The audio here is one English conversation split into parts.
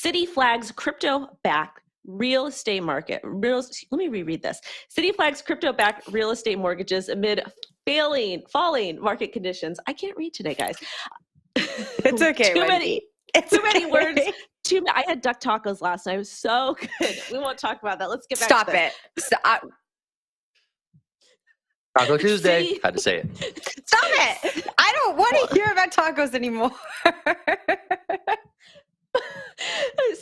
Citi flags crypto-backed real estate market. Let me reread this. Citi flags crypto-backed real estate mortgages amid falling market conditions. I can't read today, guys. It's okay, Wendy. Too many words. I had duck tacos last night. It was so good. We won't talk about that. Let's get back to this. Stop. Taco Tuesday. Had to say it. Stop it. I don't want to hear about tacos anymore.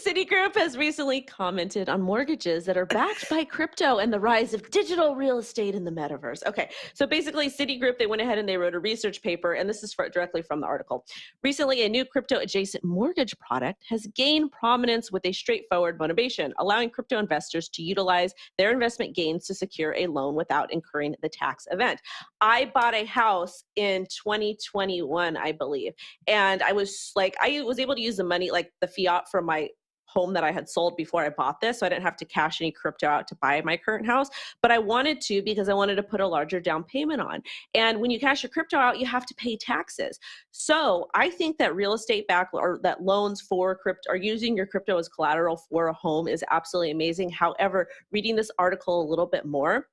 Citigroup has recently commented on mortgages that are backed by crypto and the rise of digital real estate in the metaverse. Okay, so basically Citigroup, they went ahead and they wrote a research paper, and this is directly from the article. Recently, a new crypto-adjacent mortgage product has gained prominence with a straightforward motivation, allowing crypto investors to utilize their investment gains to secure a loan without incurring the tax event. I bought a house in 2021, I believe, and I was able to use the money, like the fiat from my home that I had sold before I bought this, so I didn't have to cash any crypto out to buy my current house, but I wanted to because I wanted to put a larger down payment on. And when you cash your crypto out, you have to pay taxes. So I think that real estate or that loans for crypto, or using your crypto as collateral for a home, is absolutely amazing. However, reading this article a little bit more,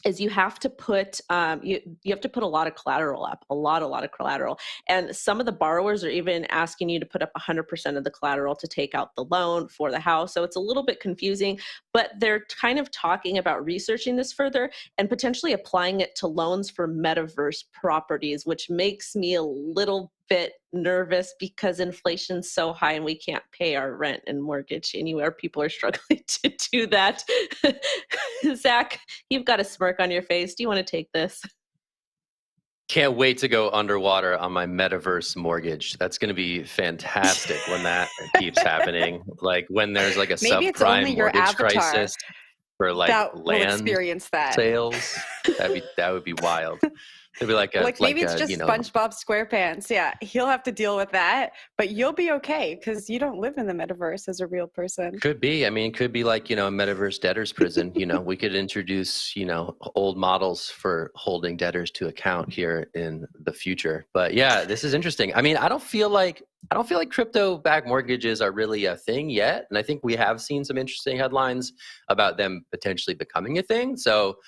is you have to put you have to put a lot of collateral up, a lot of collateral. And some of the borrowers are even asking you to put up 100% of the collateral to take out the loan for the house. So it's a little bit confusing, but they're kind of talking about researching this further and potentially applying it to loans for metaverse properties, which makes me a little bit nervous because inflation's so high and we can't pay our rent and mortgage anywhere. People are struggling to do that. Zach, you've got a smirk on your face. Do you want to take this? Can't wait to go underwater on my metaverse mortgage. That's going to be fantastic when that keeps happening. Like when there's like a subprime mortgage crisis for like land sales. That would be wild. It'd be like maybe it's just SpongeBob SquarePants. Yeah, he'll have to deal with that, but you'll be okay because you don't live in the metaverse as a real person. Could be. I mean, it could be like, a metaverse debtors prison. We could introduce, old models for holding debtors to account here in the future. But yeah, this is interesting. I mean, I don't feel like crypto-backed mortgages are really a thing yet, and I think we have seen some interesting headlines about them potentially becoming a thing. So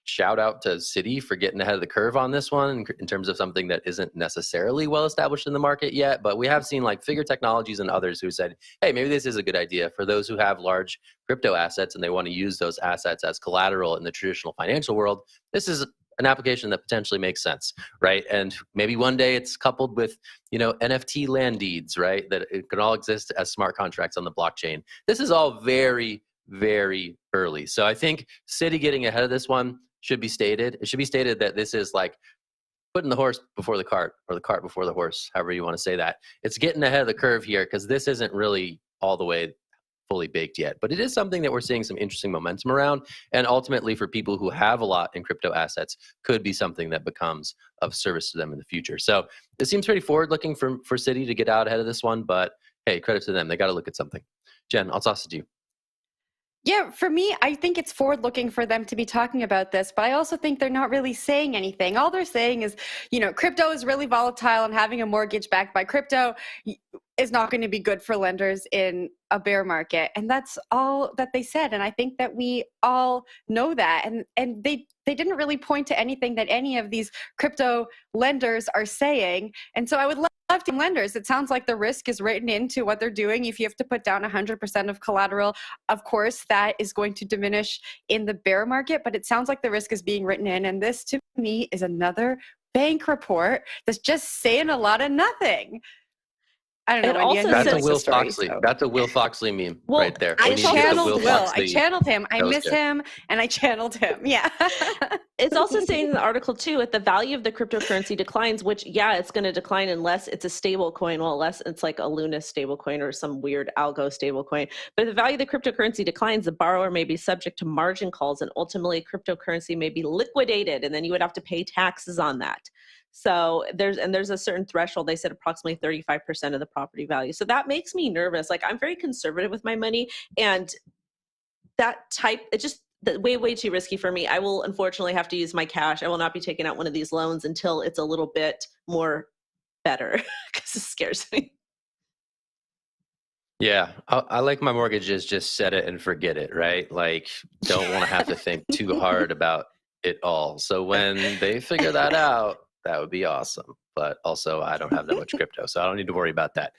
shout out to Citi for getting ahead of the curve on this one in terms of something that isn't necessarily well established in the market yet. But we have seen like Figure Technologies and others who said, hey, maybe this is a good idea for those who have large crypto assets and they want to use those assets as collateral in the traditional financial world. This is an application that potentially makes sense, right? And maybe one day it's coupled with, NFT land deeds, right? That it can all exist as smart contracts on the blockchain. This is all very, very early. So I think Citi getting ahead of this one should be stated. It should be stated that this is like putting the horse before the cart, or the cart before the horse, however you want to say that. It's getting ahead of the curve here because this isn't really all the way fully baked yet. But it is something that we're seeing some interesting momentum around. And ultimately for people who have a lot in crypto assets, could be something that becomes of service to them in the future. So it seems pretty forward looking for Citi to get out ahead of this one. But hey, credit to them. They got to look at something. Jen, I'll toss it to you. Yeah, for me, I think it's forward-looking for them to be talking about this, but I also think they're not really saying anything. All they're saying is, crypto is really volatile, and having a mortgage backed by crypto is not going to be good for lenders in a bear market. And that's all that they said. And I think that we all know that. And they didn't really point to anything that any of these crypto lenders are saying. And so I would love to lenders. It sounds like the risk is written into what they're doing. If you have to put down 100% of collateral, of course, that is going to diminish in the bear market. But it sounds like the risk is being written in. And this, to me, is another bank report that's just saying a lot of nothing. I don't know. That's a Will Foxley. That's a Will Foxley meme right there. I channeled Will. I channeled him. I miss him, and I channeled him. Yeah. It's also saying in the article too, if the value of the cryptocurrency declines, which it's going to decline unless it's a stable coin. Well, unless it's like a Luna stable coin or some weird algo stable coin. But if the value of the cryptocurrency declines, the borrower may be subject to margin calls, and ultimately cryptocurrency may be liquidated, and then you would have to pay taxes on that. So there's a certain threshold. They said approximately 35% of the property value. So that makes me nervous. Like, I'm very conservative with my money, and it's just way too risky for me. I will unfortunately have to use my cash. I will not be taking out one of these loans until it's a little bit more better because it scares me. Yeah, I like my mortgages, just set it and forget it, right? Like, don't want to have to think too hard about it all. So when they figure that out, that would be awesome. But also, I don't have that much crypto, so I don't need to worry about that.